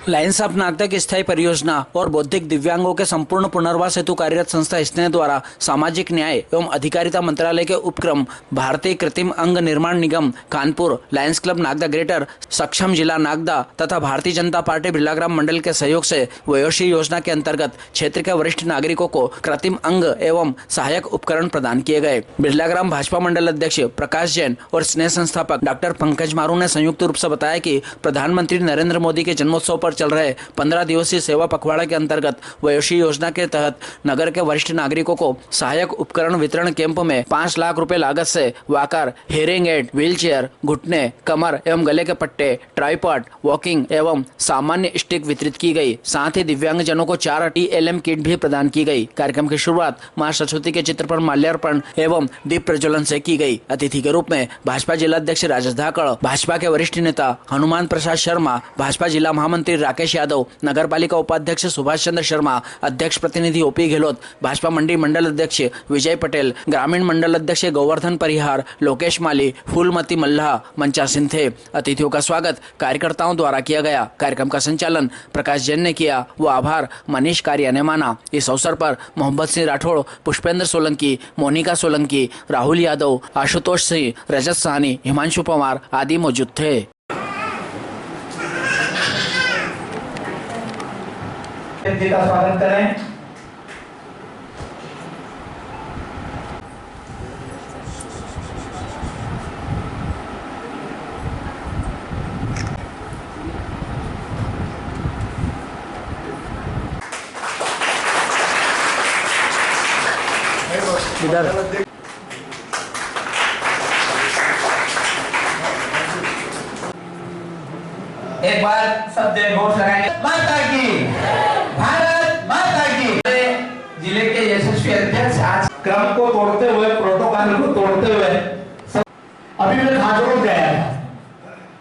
Lions of Nagda की स्थायी परियोजना और बौद्धिक दिव्यांगों के संपूर्ण पुनर्वास हेतु कार्यरत संस्था स्नेह द्वारा सामाजिक न्याय एवं अधिकारिता मंत्रालय के उपक्रम भारतीय Kritrim Ang Nirman Nigam Kanpur, lions club Nagda greater, सक्षम जिला नागदा तथा भारतीय जनता पार्टी बिरलाग्राम मंडल के सहयोग से वयोश्री योजना के अंतर्गत क्षेत्र के वरिष्ठ नागरिकों को कृत्रिम अंग एवं सहायक उपकरण प्रदान किए गए। बिरलाग्राम भाजपा मंडल अध्यक्ष प्रकाश जैन और स्नेह संस्थापक डॉक्टर पंकज मारू ने संयुक्त रूप से बताया कि प्रधानमंत्री नरेंद्र मोदी के जन्मोत्सव पर चल रहे 15 दिवसीय सेवा पखवाड़ा के अंतर्गत वयोश्री योजना के तहत नगर के वरिष्ठ नागरिकों को सहायक उपकरण वितरण कैंप में 5 लाख रुपए लागत से walker, hearing aid, wheel chair, घुटने, कमर एवं गले के पट्टे, ट्राइपॉड, वॉकिंग एवं सामान्य स्टिक वितरित की गई। साथ ही दिव्यांग जनों को 4 TLM किट भी प्रदान की गई। कार्यक्रम की शुरुआत मां सरस्वती के चित्र पर माल्यार्पण एवं दीप प्रज्वलन से की गई। अतिथि के रूप में भाजपा जिला अध्यक्ष राजेश धाकड़, भाजपा के वरिष्ठ नेता हनुमान प्रसाद शर्मा, भाजपा जिला महामंत्री राकेश यादव, नगर पालिका उपाध्यक्ष सुभाष चंद्र शर्मा, अध्यक्ष प्रतिनिधि OP गहलोत, भाजपा मंडी मंडल अध्यक्ष विजय पटेल, ग्रामीण मंडल अध्यक्ष गोवर्धन परिहार, लोकेश माली, फूलमती मल्लाह, मंचासीन थे। अतिथियों का स्वागत कार्यकर्ताओं द्वारा किया गया। कार्यक्रम का संचालन प्रकाश जैन ने किया, वो आभार मनीष कारिया ने माना। इस अवसर पर मोहम्मद सिंह राठौड़, पुष्पेंद्र सोलंकी, मोनिका सोलंकी, राहुल यादव, आशुतोष सिंह, रजत साहनी, हिमांशु पवार आदि मौजूद थे। जी का स्वागत करें। इधर एक बार सब जय घोष लगाएंगे। माता की, भारत माता की। जिले के यशस्वी अध्यक्ष आज क्रम को तोड़ते हुए, प्रोटोकॉल को तोड़ते हुए अभी मैं खाजोर गया था,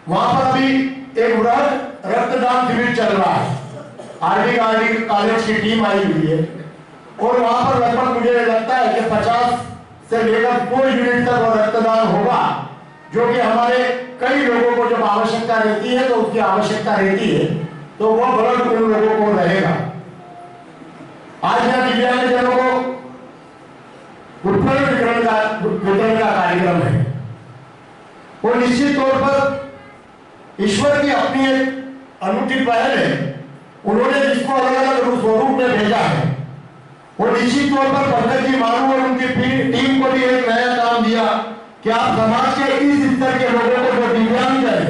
वहां पर अभी एक बृहद रक्तदान शिविर चल रहा है। RD कॉलेज की टीम आई हुई है और वहां पर लगभग मुझे लगता है कि 50 से लेकर 2 यूनिट तक वो रक्तदान होगा, जो कि हमारे कई लोगों को जब आवश्यकता रहती है तो उसकी आवश्यकता रहती है तो वो ब्लड उन लोगों को रहेगा। आज यहाँ दिव्यांग जनों को उपकरण वितरण का कार्यक्रम है और निश्चित तौर पर ईश्वर की अपनी एक अनूठी पहल है। उन्होंने जिसको अलग अलग स्वरूप में भेजा है और निश्चित तौर पर पंकज जी मारू और उनकी टीम को भी एक नया काम दिया कि आप समाज के इस स्तर के लोगों को जो दिव्यांग है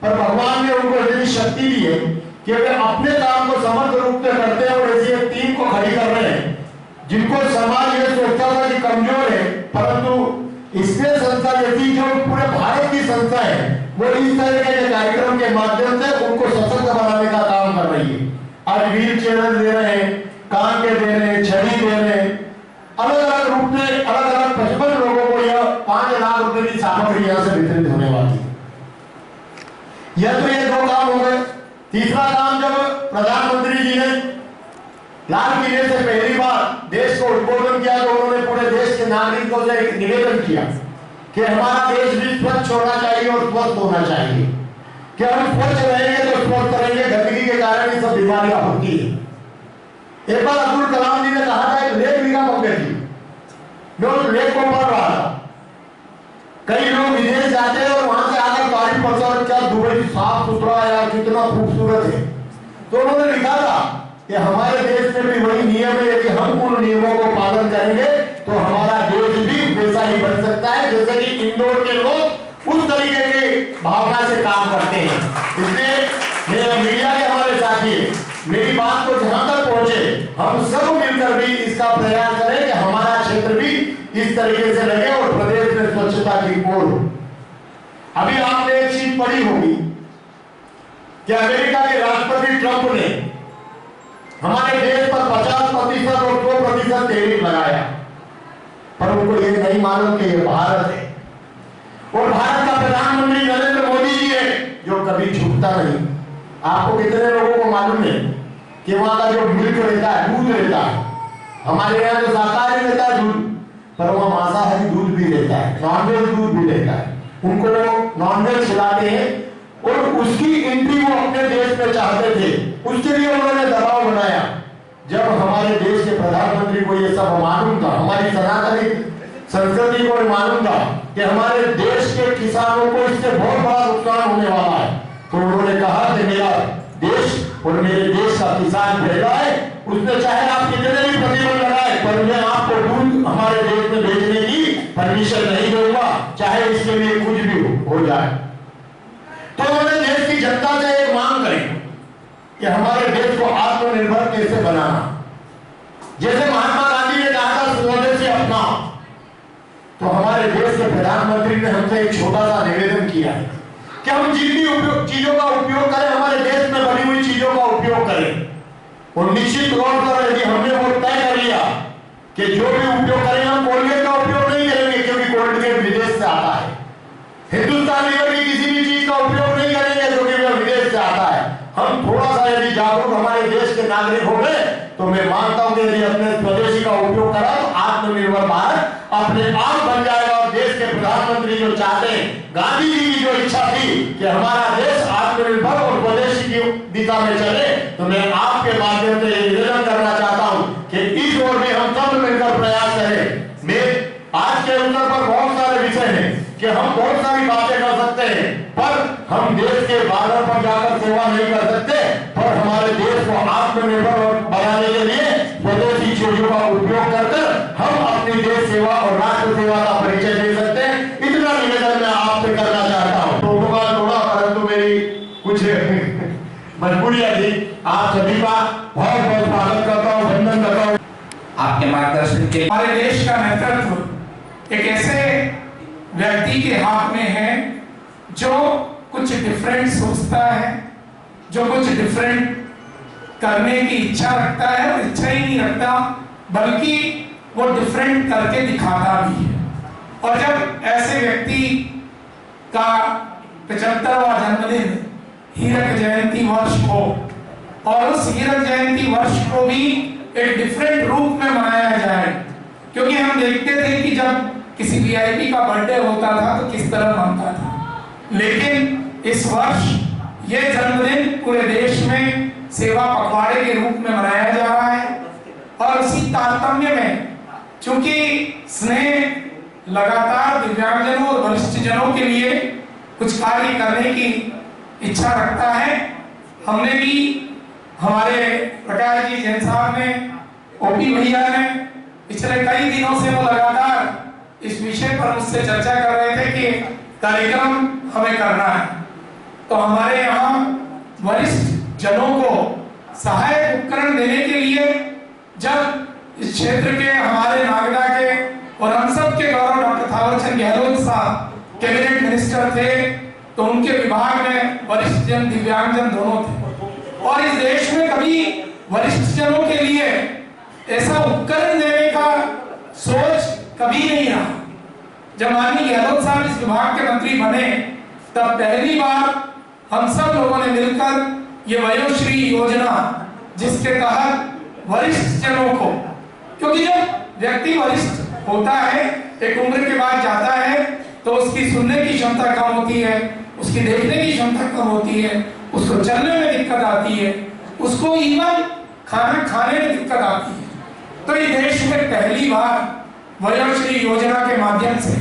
पर भगवान ने उनको इतनी शक्ति दी है कि वे अपने काम को समर्थ रूप से करते हैं और ऐसी एक टीम को खड़ी कर रहे हैं जिनको समाज ये सोचता था कि कमजोर है, परंतु इसमें संस्था जैसी जो पूरे भारत की संस्था है वो इस तरह के कार्यक्रम के माध्यम से उनको सशक्त बनाने का काम कर रही है। आज व्हील चेयर दे रहे हैं, कान के दे रहे हैं, छड़ी दे रहे हैं, अलग अलग रूप में अलग अलग 55 लोगों को यह 5 लाख रुपए की सामग्री यहाँ से वितरित होने वाली है। यह तो ये 2 काम हो गए। तीसरा काम, जब प्रधानमंत्री जी ने लाल किले से पहली बार देश को उद्बोधन किया तो उन्होंने पूरे देश के नागरिकों से एक निवेदन किया कि हमारा देश भी स्वच्छ होना चाहिए और स्वस्थ होना चाहिए, कि हम स्वच्छ रहेंगे तो स्वस्थ रहेंगे। गंदगी के कारण ये सब बीमारियां होती है। एक बार अब्दुल कलाम जी ने कहा था, एक लेख लिखा पंकज जी, मैं उस लेख को पढ़ रहा था। कई लोग विदेश जाते हैं और वहां से आकर तारीफ करते हैं क्या दुबई साफ सुथरा है, कितना खूबसूरत है। तो उन्होंने लिखा था कि हमारे देश में भी वही नियम है कि हम उन नियमों को पालन करेंगे तो हमारा देश भी वैसा ही बन सकता है जैसे कि इंदौर के लोग उस तरीके की भावना से काम करते हैं। इसलिए मेरे मीडिया के हमारे साथी मेरी बात को जहां तक पहुंचे, हम सब मिलकर भी इसका प्रयास करें कि हमारा क्षेत्र भी इस तरीके से लगे और प्रदेश में स्वच्छता की ओर। अभी आपने एक चीज पढ़ी होगी कि अमेरिका के राष्ट्रपति ट्रंप ने हमारे देश पर 50% और 2% टैरिफ लगाया, पर उनको ये नहीं मालूम कि ये भारत है और भारत का प्रधानमंत्री नरेंद्र मोदी जी है जो कभी झुकता नहीं। आपको कितने लोगों को मालूम है कि वहां का जो मिल्क रहता है, दूध रहता है, हमारे यहाँ जो शाकाहारी रहता है दूध, पर वहां मांसाहारी दूध भी रहता है, नॉनवेज दूध भी रहता है। उनको नॉनवेज खिलाते हैं और उसकी एंट्री वो अपने देश में चाहते थे उसके लिए उन्होंने दबाव बनाया। जब हमारे देश के प्रधानमंत्री को ये सब मालूम था, हमारी सनातनी संस्कृति को मालूम था कि हमारे देश के किसानों को इससे बहुत बड़ा नुकसान होने वाला है, तो उन्होंने कहा कि मेरा देश और मेरे देश का किसान भेजा है, उसने चाहे आप कितने भी प्रतिबंध लगाए, पर मैं आपको दूध हमारे देश में भेजने की परमिशन नहीं दूंगा, चाहे इसके लिए कुछ भी हो जाए। तो उन्होंने देश की जनता से एक मांग करी कि हमारे देश को आत्मनिर्भर कैसे बनाना। जैसे महात्मा गांधी ने कहा था स्वदेशी अपनाओ, तो हमारे देश के प्रधानमंत्री ने हमसे एक छोटा सा निवेदन किया है कि हम जिन भी चीजों का उपयोग करें, हमारे देश में बनी हुई चीजों का उपयोग करें। और निश्चित तौर पर यदि हमने वो तय कर लिया कि जो भी उपयोग करें, हम कोलगेट का उपयोग नहीं करेंगे क्योंकि कोलगेट विदेश से आता है। हिंदुस्तान लीवर की किसी भी चीज का उपयोग नहीं करेंगे क्योंकि वह विदेश से आता है। हम थोड़ा सा यदि जागरूक हमारे देश के नागरिक हो गए, तो मैं मानता हूं कि यदि अपने स्वदेशी का उपयोग करा तो आत्मनिर्भर भारत अपने आप बन जाएगा। और देश के प्रधानमंत्री जो चाहते हैं, गांधी जी की जो इच्छा थी कि हमारा देश आत्मनिर्भर और स्वदेशी की दिशा में चले, तो मैं आपके माध्यम से निवेदन करना चाहता हूं कि इस ओर में हम सब मिलकर प्रयास करें। मैं आज के अवसर पर बहुत सारे विषय हैं कि हम बहुत सारी बातें कर सकते हैं, पर हम देश के बाहर पर जाकर सेवा नहीं कर सकते, पर हमारे देश को आत्मनिर्भर बनाने के लिए स्वदेशी चीजों का उपयोग करके हम अपनी देश सेवा और राष्ट्र सेवा का परिचय दे सकते हैं। इतना निवेदन मैं आपसे करना चाहता हूँ। प्रोटोकॉल थोड़ा, परंतु मेरी कुछ मजबूरियां थी। आप सभी का बहुत बहुत स्वागत करता हूँ, वंदन करता हूँ। आपके मार्गदर्शन के हमारे देश का नेतृत्व एक ऐसे व्यक्ति के हाथ में है जो कुछ डिफरेंट सोचता है, जो कुछ डिफरेंट करने की इच्छा रखता है, और इच्छा ही नहीं रखता बल्कि वो डिफरेंट करके दिखाता भी है। और जब ऐसे व्यक्ति का 75वां जन्मदिन हीरक जयंती वर्ष हो, और उस हीरक जयंती वर्ष को भी एक डिफरेंट रूप में मनाया जाए, क्योंकि हम देखते थे कि जब किसी वीआईपी का बर्थडे होता था तो किस तरह मनता था, लेकिन इस वर्ष ये जन्मदिन पूरे देश में सेवा पखवाड़े के रूप में मनाया जा रहा है। और उसी तारतम्य में चूंकि स्नेह लगातार दिव्यांगजनों और वरिष्ठ जनों के लिए कुछ कार्य करने की इच्छा रखता है, हमने भी, हमारे प्रकाश जी जैन साहब ने, ओपी भैया ने पिछले कई दिनों से वो लगातार इस विषय पर मुझसे चर्चा कर रहे थे कि कार्यक्रम हमें करना है। तो हमारे यहाँ वरिष्ठ जनों को सहायक उपकरण देने के लिए जब इस क्षेत्र के, हमारे नागदा के और हम सब के गौरव डॉक्टर थावरचंद गहलोत साहब कैबिनेट मिनिस्टर थे, तो उनके विभाग में वरिष्ठ जन दिव्यांगजन दोनों थे। और इस देश में कभी वरिष्ठ जनों के लिए ऐसा उपकरण देने का सोच कभी नहीं रहा। जब माननीय गहलोत साहब इस विभाग के मंत्री बने, तब पहली बार हम सब लोगों ने मिलकर ये वयोश्री योजना, जिसके तहत वरिष्ठ जनों को, क्योंकि जब व्यक्ति वरिष्ठ होता है, एक उम्र के बाद जाता है, तो उसकी सुनने की क्षमता कम होती है, उसकी देखने की क्षमता कम होती है, उसको चलने में दिक्कत आती है, उसको इवन खाना खाने में दिक्कत आती है। तो इस देश में पहली बार वयोश्री योजना के माध्यम से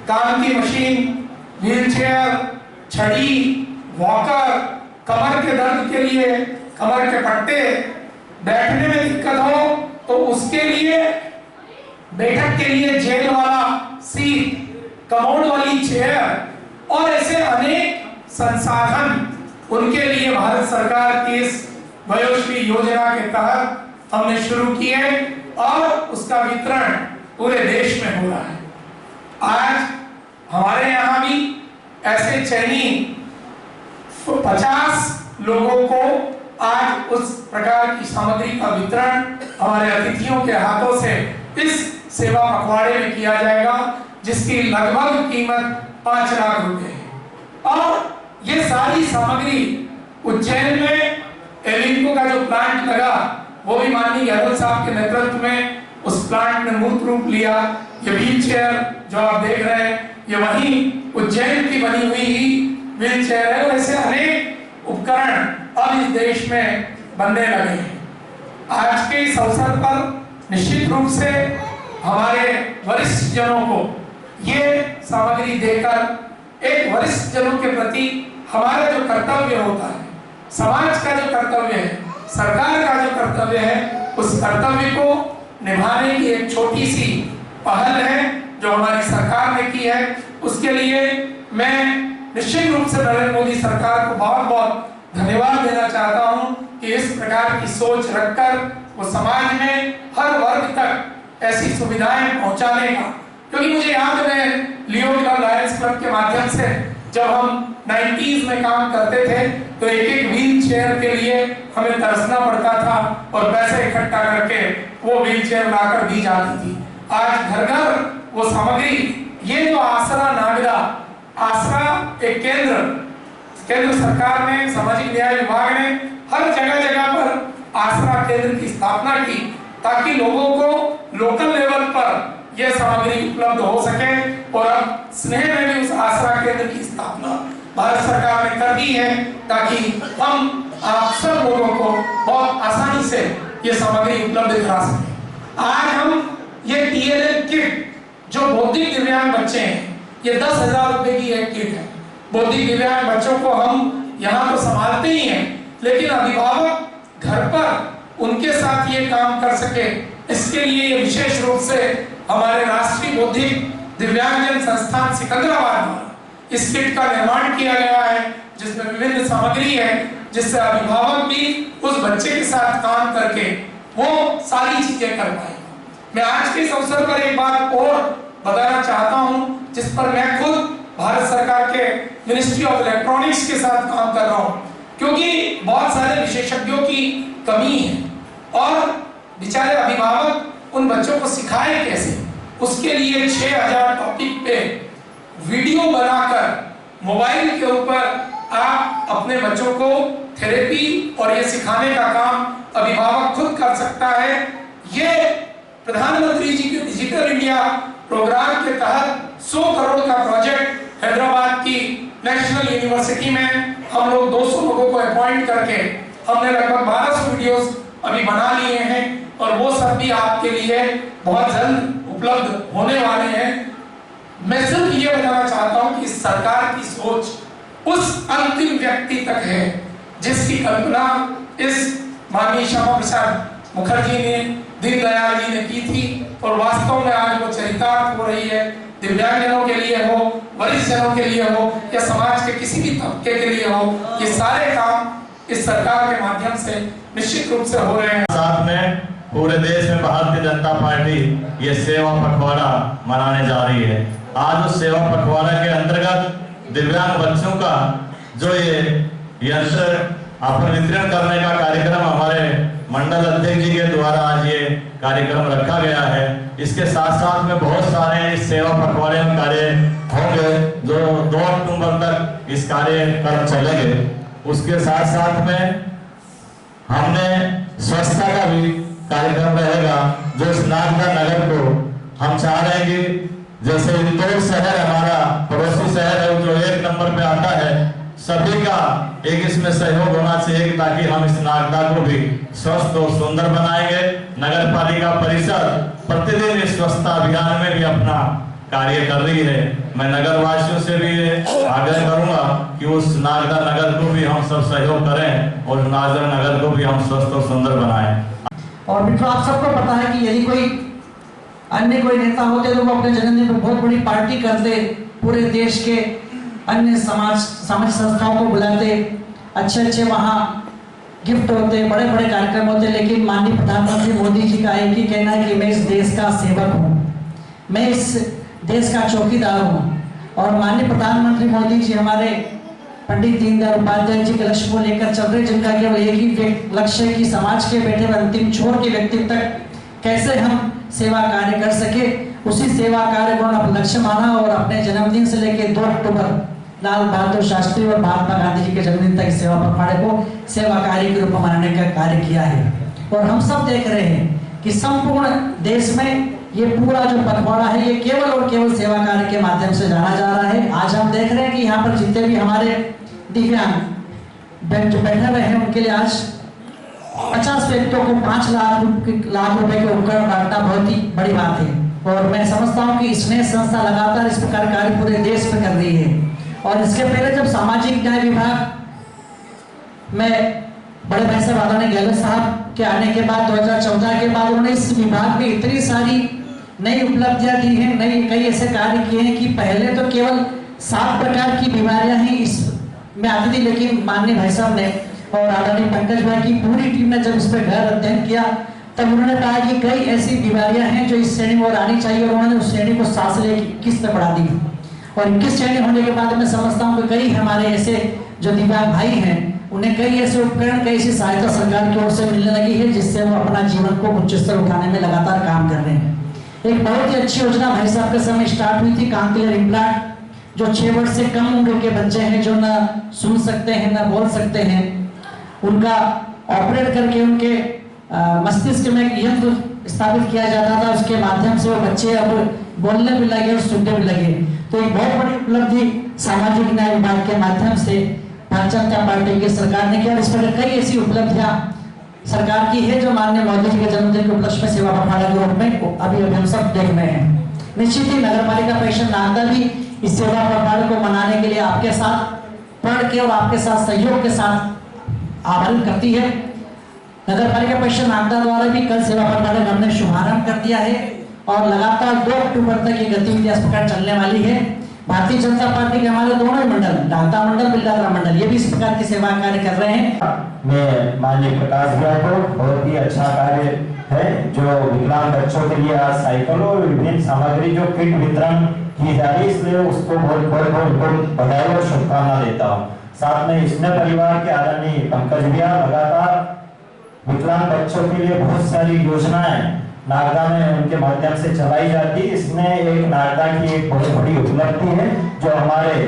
काम की मशीन, व्हीलचेयर, छड़ी, वॉकर, कमर के दर्द के लिए कमर के पट्टे, बैठने में दिक्कत हो तो उसके लिए, बैठक के लिए जेल वाला सीट, कमोड वाली चेयर और ऐसे अनेक संसाधन उनके लिए भारत सरकार की इस वयोश्री योजना के तहत हमने शुरू किए और उसका वितरण पूरे देश में हो रहा है। आज हमारे यहाँ भी ऐसे चयनित 50 लोगों को आज उस प्रकार की सामग्री का वितरण हमारे अतिथियों के हाथों से इस सेवा पखवाड़े में किया जाएगा, जिसकी लगभग कीमत 5 लाख रुपए है। और ये सारी सामग्री उज्जैन में एलिम्को का जो प्लांट लगा, वो भी माननीय गहलोत साहब के नेतृत्व में उस प्लांट ने मूर्त रूप लिया। ये व्हील चेयर जो आप देख रहे हैं, ये वही उज्जैन की बनी हुई ही व्हील चेयर है। वैसे अनेक उपकरण अब इस देश में बनने लगे हैं। आज के इस अवसर पर निश्चित रूप से हमारे वरिष्ठ जनों को ये सामग्री देकर एक वरिष्ठ जनों के प्रति हमारा जो कर्तव्य होता है, समाज का जो कर्तव्य है, सरकार का जो कर्तव्य है, उस कर्तव्य को निभाने की एक छोटी सी पहल है जो हमारी सरकार ने की है। उसके लिए मैं निश्चित रूप से नरेंद्र मोदी सरकार को बहुत बहुत धन्यवाद देना चाहता हूं कि इस प्रकार की सोच रखकर वो समाज में हर वर्ग तक ऐसी सुविधाएं पहुंचाने का, क्योंकि मुझे याद है लियो क्लब लायंस क्लब के माध्यम से जब हम 90s में काम करते थे तो एक एक व्हील चेयर के लिए हमें तरसना पड़ता था और पैसे इकट्ठा करके वो व्हील चेयर लाकर दी जाती थी। आज घर घर वो सामग्री, ये जो आसरा नागदा, आसरा एक केंद्र सरकार ने, सामाजिक न्याय विभाग ने हर जगह जगह पर आसरा केंद्र की स्थापना की ताकि लोगों को लोकल लेवल पर यह सामग्री उपलब्ध हो सके। और अब स्नेह में भी उस आसरा केंद्र की स्थापना भारत सरकार ने कर दी है ताकि हम आप सब लोगों को बहुत आसानी से ये सामग्री उपलब्ध करा सके। आज हम ये TLL किट जो बौद्धिक दिव्यांग बच्चे हैं, ये 10,000 रुपए की एक किट है। बौद्धिक दिव्यांग बच्चों को हम यहाँ तो संभालते ही हैं, लेकिन अभिभावक घर पर उनके साथ ये काम कर सके, इसके लिए ये विशेष रूप से हमारे राष्ट्रीय बौद्धिक दिव्यांगजन संस्थान सिकंदराबाद में इस किट का निर्माण किया गया है, जिसमें विभिन्न सामग्री है, जिससे अभिभावक भी उस बच्चे के साथ काम करके वो सारी चीजें कर पाएगा। मैं आज के इस अवसर पर एक बात और बताना चाहता हूं, जिस पर मैं खुद भारत सरकार के मिनिस्ट्री ऑफ इलेक्ट्रॉनिक्स के साथ काम कर रहा हूं, क्योंकि बहुत सारे विशेषज्ञों की कमी है और बेचारे अभिभावक उन बच्चों को सिखाए कैसे। उसके लिए 6,000 टॉपिक पे वीडियो बनाकर मोबाइल के ऊपर आप अपने बच्चों को थेरेपी और ये सिखाने का काम अभिभावक खुद कर सकता है। ये प्रधानमंत्री जी के डिजिटल इंडिया प्रोग्राम के तहत 100 करोड़ का प्रोजेक्ट हैदराबाद की नेशनल यूनिवर्सिटी में हम लोग 200 लोगों को अपॉइंट करके हमने लगभग 1200 वीडियोस अभी बना लिए हैं और वो सब भी आपके लिए बहुत जल्द उपलब्ध होने वाले हैं। मैं सिर्फ ये बताना चाहता हूं कि सरकार की सोच उस अंतिम व्यक्ति तक है जिसकी कल्पना इस माननीय श्यामा प्रसाद मुखर्जी ने, दीनदयाल जी ने की थी और वास्तव में आज वो चरितार्थ हो रही है। दिव्यांगजनों के लिए हो, वरिष्ठ जनों के लिए हो या समाज के किसी भी तबके के लिए हो, ये सारे काम इस सरकार के माध्यम से निश्चित रूप से हो रहे हैं। साथ में पूरे देश में भारतीय जनता पार्टी ये सेवा पखवाड़ा मनाने जा रही है। आज उस सेवा पखवाड़ा के अंतर्गत दिव्यांग बच्चों का जो ये यंत्र आपको वितरण करने का कार्यक्रम हमारे मंडल अध्यक्ष जी के द्वारा आज ये कार्यक्रम रखा गया है। इसके साथ साथ में बहुत सारे इस सेवा पखवाड़े में कार्य होंगे जो 2 अक्टूबर तक इस कार्यक्रम चलेंगे। उसके साथ साथ में हमने स्वच्छता का भी कार्यक्रम रहेगा, जो इस नागदा नगर को हम चाह रहे हैं कि जैसे इंदौर शहर हमारा पड़ोसी शहर है जो 1 नंबर पे आता है, सभी का एक इसमें सहयोग होना चाहिए ताकि हम इस नागदा को भी स्वस्थ और सुंदर बनाएंगे। नगर पालिका परिषद प्रतिदिन इस स्वच्छता अभियान में भी अपना कार्य कर रही है। मैं नगर वासियों से भी आग्रह करूंगा कि उस नागदा नगर को भी हम सब सहयोग करें और नागदा नगर को भी हम स्वस्थ और सुंदर बनाएं। और मित्रों, आप सबको पता है कि यदि कोई नेता होते तो वो अपने जन्मदिन पर बहुत बड़ी पार्टी करते, पूरे देश के अन्य सामाजिक संस्थाओं को बुलाते, अच्छे वहाँ गिफ्ट होते, बड़े बड़े कार्यक्रम होते। लेकिन माननीय प्रधानमंत्री मोदी जी का एक ही कहना है कि मैं इस देश का सेवक हूँ, मैं इस देश का चौकीदार हूँ। और माननीय प्रधानमंत्री मोदी जी हमारे पंडित दीनदयाल उपाध्याय जी के लक्ष्य को लेकर चल रहे, जिनका केवल एक ही लक्ष्य है कि समाज के बैठे हुए अंतिम छोर के व्यक्ति तक कैसे हम सेवा कार्य कर सके। उसी सेवा कार्य को अपना लक्ष्य माना और अपने जन्मदिन से लेकर 2 अक्टूबर लाल बहादुर शास्त्री और महात्मा गांधी जी के जन्मदिन तक सेवा पखवाड़े को सेवा कार्य के रूप में मनाने का कार्य किया है। और हम सब देख रहे हैं कि संपूर्ण देश में ये पूरा जो पखवाड़ा है ये केवल और केवल सेवा कार्य के माध्यम से जाना जा रहा है। आज हम देख रहे हैं कि यहाँ पर जितने भी हमारे दिव्यांग जो बैठे हुए हैं उनके लिए आज 50 व्यक्तियों को 5 लाख रुपए के उपकरण बांटना बहुत ही बड़ी बात है। और मैं समझता हूँ कि स्नेह संस्था लगातार इस प्रकार कार्य पूरे देश में कर रही है। और इसके पहले जब सामाजिक न्याय विभाग में बड़े भाई साहब आदरणीय गहलोत साहब के आने के बाद 2014 के बाद उन्होंने इस विभाग में इतनी सारी नई उपलब्धियां दी हैं, नई कई ऐसे कार्य किए हैं कि पहले तो केवल 7 प्रकार की बीमारियां ही इस में आती थी, लेकिन माननीय भाई साहब ने और आदरणीय पंकज भाई की पूरी टीम ने जब इस पर गहन अध्ययन किया तब उन्होंने कहा कि कई ऐसी बीमारियां हैं जो इस श्रेणी में और आनी चाहिए, और उन्होंने उस श्रेणी को 7 से लेकर 21 तक बढ़ा दी। और 21 श्रेणी होने के बाद मैं समझता हूँ कि कई हमारे ऐसे जो दिव्यांग भाई हैं उन्हें कई ऐसे उपकरण, कई ऐसी सहायता सरकार की ओर से मिलने लगी है जिससे वो अपना जीवन को उच्च स्तर उठाने में लगातार काम कर रहे हैं। एक बहुत ही अच्छी योजना भाई साहब के समय स्टार्ट हुई थी, कान क्लियर इम्प्लांट, जो 6 वर्ष से कम उम्र के बच्चे हैं जो न सुन सकते हैं न बोल सकते हैं, उनका ऑपरेट करके उनके मस्तिष्क में एक यंत्र स्थापित किया जाता था, उसके माध्यम से वो बच्चे अब बोलने भी लगे और सुनने भी लगे। तो एक बहुत बड़ी उपलब्धि सामाजिक न्याय विभाग के माध्यम से भारतीय जनता पार्टी की सरकार ने किया। इस पर कई ऐसी उपलब्धियां सरकार की है जो माननीय मोदी जी के जन्मदिन के उपलक्ष्य में सेवा पखवाड़ा के रूप में अभी हम सब देख रहे हैं। निश्चित ही नगर पालिका परिषद नागदा भी इस सेवा पखवाड़े को मनाने के लिए आपके साथ पढ़ के और आपके साथ सहयोग के साथ आभारित करती है। नगर पालिका परिषद नागदा द्वारा भी कल सेवा पखवाड़े का हमने शुभारंभ कर दिया है और लगातार 2 अक्टूबर तक ये गतिविधियां इस प्रकार चलने वाली है। भारतीय जनता पार्टी के हमारे दोनों मंडल, डालता मंडल, बिल्लागरा मंडल, ये भी इस प्रकार की सेवा कार्य कर रहे हैं। मैं माननीय प्रकाश भैया को बहुत ही अच्छा कार्य है जो विकलांग बच्चों के लिए आज साइकिल और विभिन्न सामग्री जो किट वितरण की जा रही है, इसलिए उसको बहुत बधाई और शुभकामना देता हूँ। साथ में इसने परिवार के आदरणीय पंकज भैया लगातार विकलांग बच्चों के लिए बहुत सारी योजनाएं नागदा में उनके माध्यम से चलाई जाती है। इसमें एक नागदा की एक बहुत बड़ी उपलब्धि है जो हमारे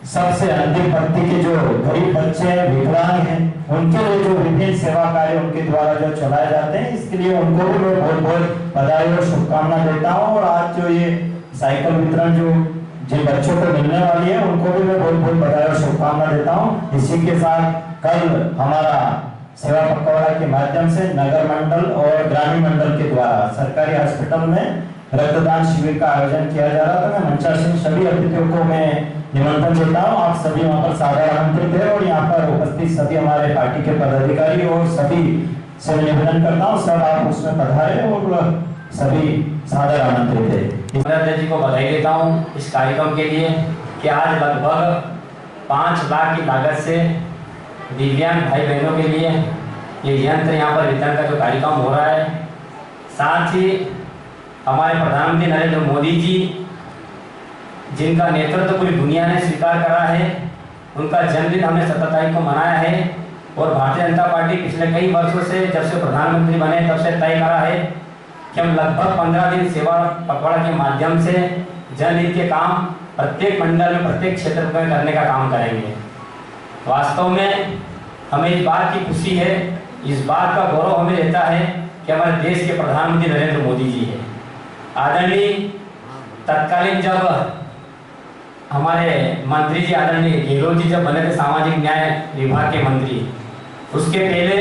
सबसे अंतिम पंक्ति के जो गरीब बच्चे विकलांग हैं उनके लिए जो विभिन्न सेवा कार्य उनके द्वारा जो चलाए जाते हैं, इसके लिए उनको भी मैं बहुत बहुत बधाई और शुभकामना देता हूँ। और आज जो ये साइकिल वितरण जो जिन बच्चों को मिलने वाली है उनको भी मैं बहुत बहुत बधाई और शुभकामना देता हूँ। इसी के साथ कल हमारा सेवा पखवाड़ा के माध्यम से नगर मंडल और ग्रामीण मंडल के द्वारा सरकारी हॉस्पिटल में रक्तदान शिविर का आयोजन किया जा रहा था। मैं मंचासीन सभी अतिथियों को मैं निमंत्रण देता हूँ, आप सभी वहाँ पर सादर आमंत्रित है और यहाँ पर उपस्थित सभी हमारे पार्टी के पदाधिकारी और सभी से निवेदन करता हूँ सब आप उसमें पधारे और सभी सादर आमंत्रित है। जी को बधाई देता हूँ इस कार्यक्रम के लिए कि आज लगभग 5 लाख की लागत से दिव्यांग भाई बहनों के लिए ये यंत्र यहाँ पर वितरण का जो कार्यक्रम हो रहा है। साथ ही हमारे प्रधानमंत्री नरेंद्र मोदी जी जिनका नेतृत्व पूरी दुनिया ने स्वीकार करा है, उनका जन्मदिन हमने 17 तारीख को मनाया है। और भारतीय जनता पार्टी पिछले कई वर्षों से जब से प्रधानमंत्री बने तब से तय करा है कि हम लगभग 15 दिन सेवा पखवाड़ा के माध्यम से जनहित के काम प्रत्येक मंडल में प्रत्येक क्षेत्र में करने का काम करेंगे। वास्तव में हमें इस बात की खुशी है, इस बात का गौरव हमें रहता है कि हमारे देश के प्रधानमंत्री नरेंद्र मोदी जी है। आदरणीय तत्कालीन जब हमारे मंत्री जी आदरणीय गहलोत जी जब बने थे सामाजिक न्याय विभाग के मंत्री, उसके पहले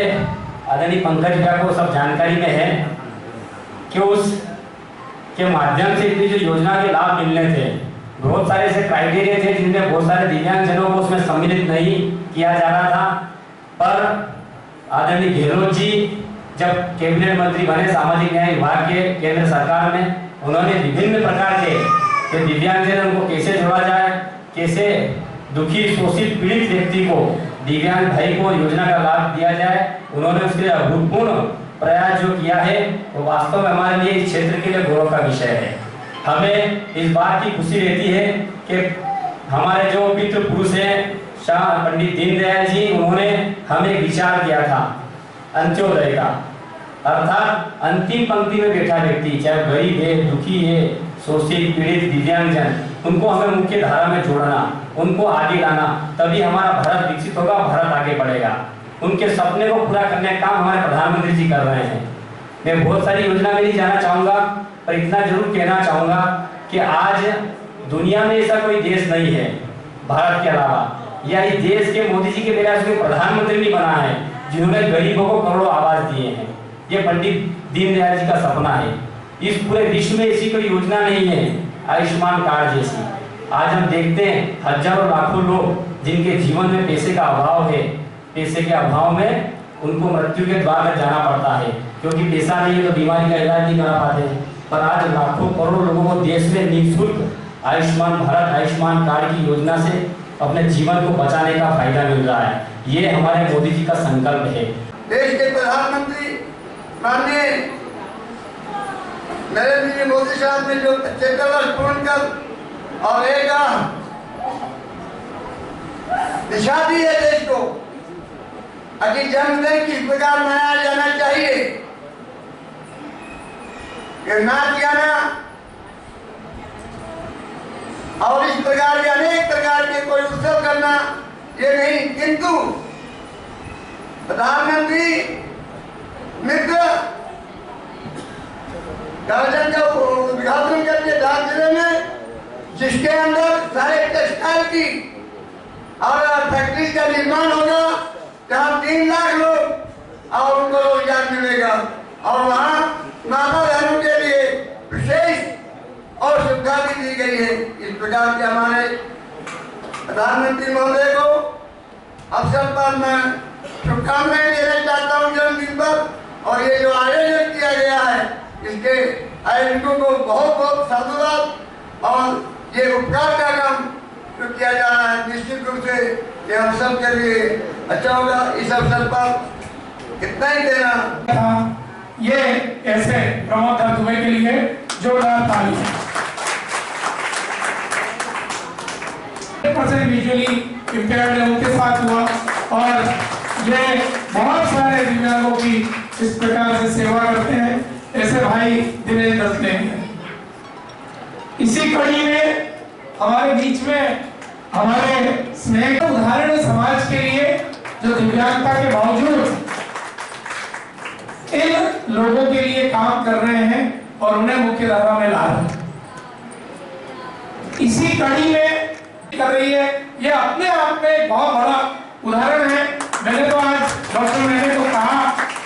आदरणीय पंकज भैया को सब जानकारी में है कि उस के माध्यम से इतनी जो योजना के लाभ मिलने थे, बहुत सारे ऐसे क्राइटेरिया थे जिनमें बहुत सारे दिव्यांगजनों को उसमें सम्मिलित नहीं किया जा रहा था। पर आदरणीय गहलोत जी जब कैबिनेट मंत्री बने सामाजिक न्याय विभाग के केंद्र सरकार में, उन्होंने विभिन्न प्रकार के दिव्यांगजन उनको कैसे जोड़ा जाए, कैसे दुखी शोषित पीड़ित व्यक्ति को दिव्यांग भाई को योजना का लाभ दिया जाए, उन्होंने उसके लिए अभूतपूर्व प्रयास जो किया है वो वास्तव में हमारे लिए इस क्षेत्र के लिए गौरव का विषय है। हमें इस बात की खुशी रहती है कि हमारे जो पितृ पुरुष हैं पंडित दीनदयाल जी, उन्होंने हमें विचार दिया था अंत्योदय का, अर्थात अंतिम पंक्ति में बैठा व्यक्ति चाहे गरीब है, दुखी है, शोषित पीड़ित दिव्यांगजन, उनको हमें मुख्य धारा में जोड़ना, उनको आगे लाना, तभी हमारा भारत विकसित होगा, भारत आगे बढ़ेगा। उनके सपने को पूरा करने का काम हमारे प्रधानमंत्री जी कर रहे हैं। मैं बहुत सारी योजना में नहीं जाना चाहूंगा, पर इतना जरूर कहना चाहूंगा कि आज दुनिया में ऐसा कोई देश नहीं है भारत के अलावा, या इस देश के मोदी जी के बिना कोई प्रधानमंत्री नहीं बना है जिन्होंने गरीबों को करोड़ों आवाज दिए हैं। ये पंडित दीनदयाल जी का सपना है। इस पूरे विश्व में ऐसी कोई योजना नहीं है आयुष्मान कार्ड जैसी। आज हम देखते हैं हजारों लाखों लोग जिनके जीवन में पैसे का अभाव है, पैसे के अभाव में उनको मृत्यु के द्वार में जाना पड़ता है, क्योंकि पैसा नहीं है तो बीमारी का इलाज नहीं करा पाते। पर आज लाखों करोड़ों लोगों को देश में निःशुल्क आयुष्मान भारत आयुष्मान कार्ड की योजना से अपने जीवन को बचाने का फायदा मिल रहा है। ये हमारे मोदी जी का संकल्प है। देश के प्रधानमंत्री माननीय नरेंद्र जी मोदी साहब ने जो 75 वर्ष पूर्ण कर और एक दिशा दी है देश को कि जन्मदिन किस प्रकार मनाया जाना चाहिए, कि नाच गाना और इस प्रकार के अनेक प्रकार के कोई उत्सव करना ये नहीं, किंतु प्रधानमंत्री मित्र गार्डन का उद्घाटन करके धार जिले में, जिसके अंदर सारे टेक्सटाइल की और फैक्ट्री का निर्माण होगा, जहाँ 3 लाख लोग और उनको रोजगार मिलेगा और वहाँ माता बहनों के लिए विशेष और सुविधा भी दी गई है। इस प्रकार के हमारे प्रधानमंत्री महोदय को अवसर पर मैं शुभकामनाएं देना चाहता हूँ जन्मदिन पर। और ये जो आयोजन किया गया है इसके आयोजकों को बहुत बहुत साधुवाद। और ये उपकार का काम जो किया जा रहा है निश्चित रूप से ये हम सब के लिए अच्छा होगा। इस अवसर पर इतना ही देना। ये ऐसे प्रमोद दुबे के लिए जोरदार ताली। विजुअली इम्पेयर्ड उनके साथ हुआ और ये बहुत सारे दिव्यांगों की इस प्रकार से सेवा करते हैं। ऐसे भाई दिनेश दत्ते हैं। इसी कड़ी में हमारे बीच में हमारे स्नेह का उदाहरण है समाज के लिए, जो दिव्यांगता के बावजूद इन लोगों के लिए काम कर रहे हैं और उन्हें मुख्य धारा में ला रहे हैं। इसी कड़ी में कर रही है, ये अपने आप में एक बहुत बड़ा उदाहरण है। मैंने तो आज डॉक्टर मैंने तो कहा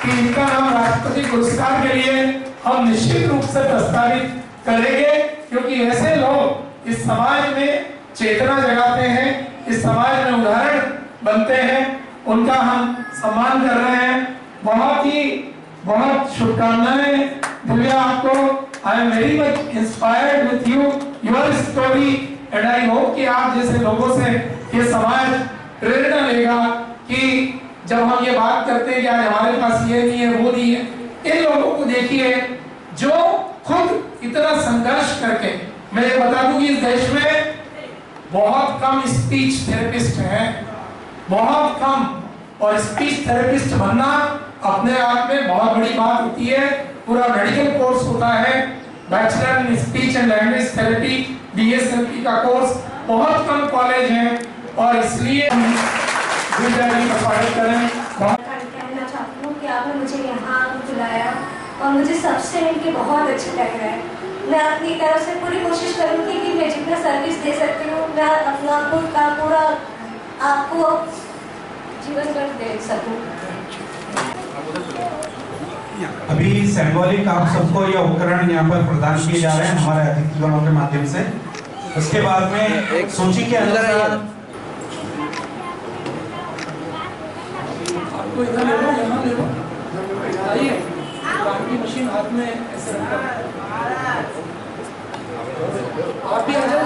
कि इनका नाम राष्ट्रपति पुरस्कार के लिए हम निश्चित रूप से प्रस्तावित करेंगे, क्योंकि ऐसे लोग इस समाज में चेतना जगाते हैं, इस समाज में उदाहरण बनते हैं, उनका हम सम्मान कर रहे हैं। बहुत शुभकामनाएं दिव्या आपको। I am very much inspired with you, your story, and I hope कि आप जैसे लोगों से ये समाज प्रेरणा लेगा कि जब हम ये बात करते हैं कि आज हमारे पास ये नहीं है वो नहीं है, इन लोगों को देखिए जो खुद इतना संघर्ष करके। मैं ये बता दूं कि इस देश में बहुत कम स्पीच थेरेपिस्ट हैं, बहुत कम, और स्पीच थेरेपिस्ट बनना अपने आप में बहुत बड़ी बात होती है। पूरा मेडिकल कोर्स होता है, bachelor in speech and language therapy, BSLP का कोर्स, बहुत कम कॉलेज हैं और इसलिए हम स्वागत करें। कहना चाहती हूँ कि आपने मुझे यहाँ बुलाया और मुझे सबसे मिलकर बहुत अच्छा लग रहा है। मैं अपनी तरफ से पूरी कोशिश करूँगी कि मैं जितना सर्विस दे सकती हूँ मैं अपना खुद का पूरा आपको जीवन कर दे सकूँ। अभी सिंबॉलिक आप सबको ये उपकरण यहाँ पर प्रदान किए जा रहे हैं हमारे अतिथिगणों के माध्यम से। उसके बाद में सूची के अनुसार आपको इधर ले लो, यहाँ ले लो, आइए की मशीन हाथ में ऐसे आप भी आ जाओ।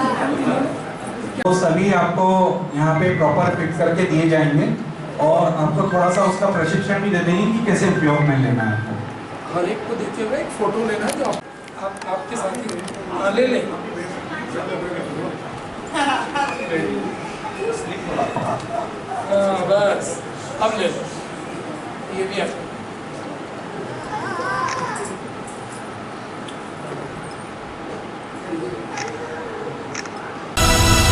तो सभी आपको यहाँ पे प्रॉपर फिट करके दिए जाएंगे और आपको थोड़ा सा उसका प्रशिक्षण भी दे देंगे कि कैसे उपयोग में लेना है। हर एक को देते हुए एक फोटो लेना है जो आपके साथ ही ले लें। बस अब ले लो, ये भी है।